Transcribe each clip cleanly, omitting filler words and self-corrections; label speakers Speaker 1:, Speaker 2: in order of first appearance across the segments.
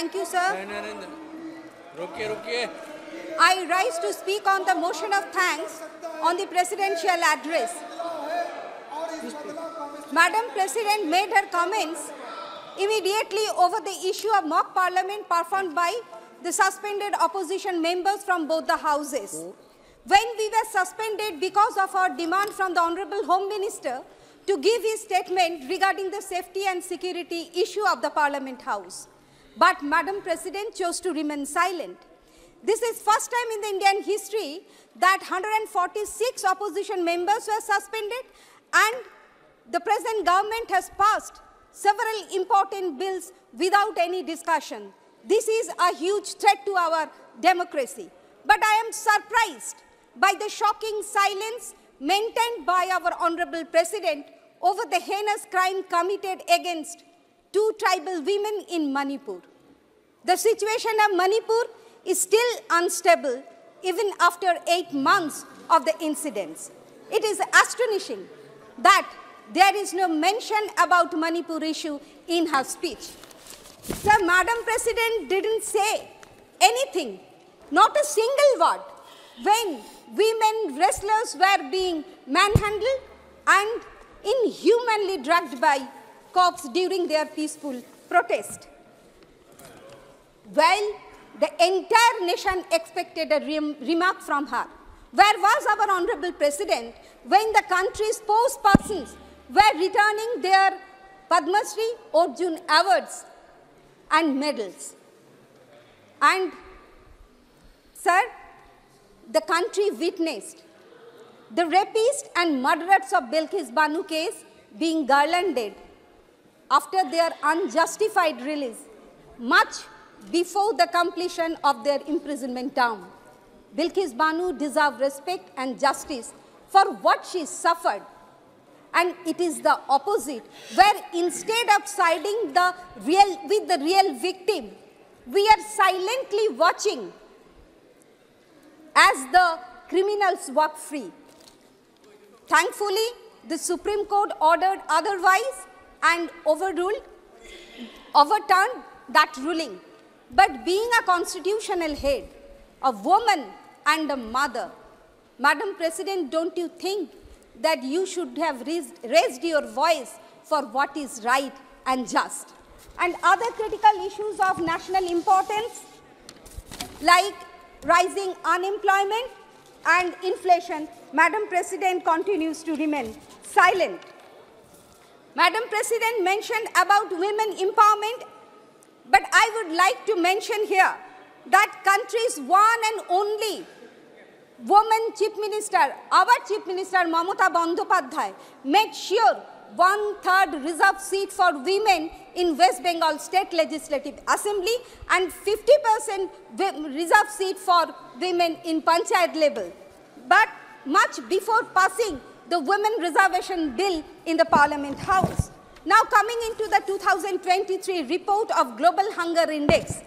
Speaker 1: Thank you, sir. I rise to speak on the motion of thanks on the presidential address. Madam President made her comments immediately over the issue of mock parliament performed by the suspended opposition members from both the houses. When we were suspended because of our demand from the Honorable Home Minister to give his statement regarding the safety and security issue of the Parliament House. But Madam President chose to remain silent. This is first time in the Indian history that 146 opposition members were suspended, and the present government has passed several important bills without any discussion. This is a huge threat to our democracy. But I am surprised by the shocking silence maintained by our Honorable President over the heinous crime committed against 2 tribal women in Manipur. The situation of Manipur is still unstable even after 8 months of the incidents. It is astonishing that there is no mention about Manipur issue in her speech. Sir, Madam President didn't say anything, not a single word, when women wrestlers were being manhandled and inhumanly dragged by cops during their peaceful protest. Well, the entire nation expected a remark from her. Where was our Honorable President when the country's spokespersons were returning their Padma Shri, Arjun awards and medals? And, sir, the country witnessed the rapists and murderers of Bilkis Banu case being garlanded after their unjustified release, much before the completion of their imprisonment term. Bilkis Banu deserves respect and justice for what she suffered. And it is the opposite, where instead of siding with the real victim, we are silently watching as the criminals walk free. Thankfully, the Supreme Court ordered otherwise and overturned that ruling. But being a constitutional head, a woman and a mother, Madam President, don't you think that you should have raised your voice for what is right and just? And other critical issues of national importance, like rising unemployment and inflation, Madam President continues to remain silent. Madam President mentioned about women empowerment, but I would like to mention here that country's one and only woman Chief Minister, our Chief Minister Mamata Bandyopadhyay, made sure 1/3 reserved seat for women in West Bengal State Legislative Assembly and 50% reserved seat for women in Panchayat level. But much before passing the Women Reservation Bill in the Parliament House. Now coming into the 2023 report of Global Hunger Index,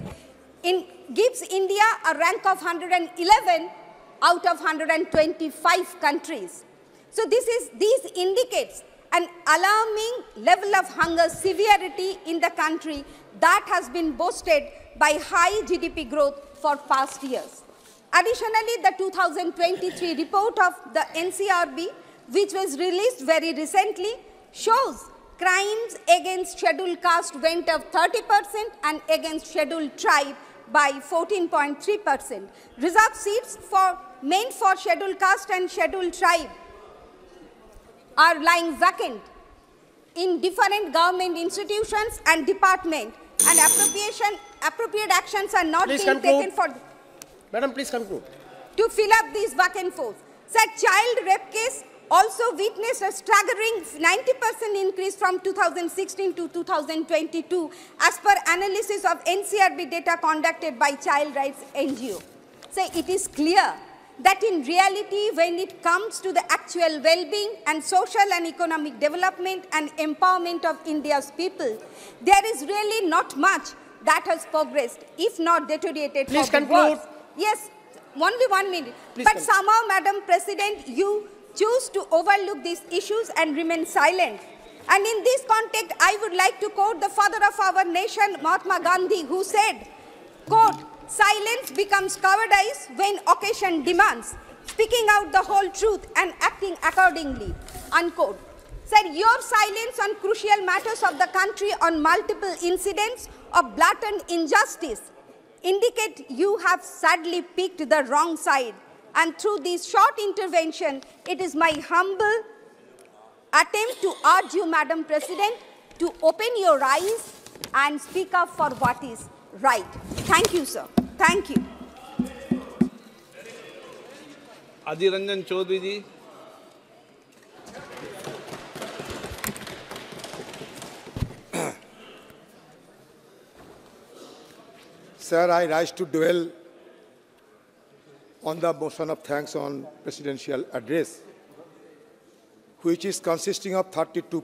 Speaker 1: gives India a rank of 111 out of 125 countries. So this indicates an alarming level of hunger severity in the country that has been boosted by high GDP growth for past years. Additionally, the 2023 report of the NCRB, which was released very recently, shows crimes against scheduled caste went up 30% and against scheduled tribe by 14.3%. Reserved seats meant for scheduled caste and scheduled tribe are lying vacant in different government institutions and departments, and appropriate actions are not being taken for.
Speaker 2: Madam, please conclude.
Speaker 1: To fill up these vacant posts. Sir, child rape case also witnessed a staggering 90% increase from 2016 to 2022 as per analysis of NCRB data conducted by Child Rights NGO. So it is clear that in reality, when it comes to the actual well-being and social and economic development and empowerment of India's people, there is really not much that has progressed, if not deteriorated.
Speaker 2: Please conclude.
Speaker 1: Yes, only 1 minute.
Speaker 2: Please
Speaker 1: but
Speaker 2: conclude.
Speaker 1: Somehow, Madam President, you choose to overlook these issues and remain silent. And in this context, I would like to quote the father of our nation, Mahatma Gandhi, who said, quote, "Silence becomes cowardice when occasion demands, speaking out the whole truth and acting accordingly," unquote. Sir, your silence on crucial matters of the country on multiple incidents of blatant injustice indicate you have sadly picked the wrong side. And through this short intervention, it is my humble attempt to urge you, Madam President, to open your eyes and speak up for what is right. Thank you, sir. Thank you.
Speaker 3: Adhir Ranjan Chaudhary ji.
Speaker 4: Sir, I rise to dwell on the motion of thanks on presidential address, which is consisting of 32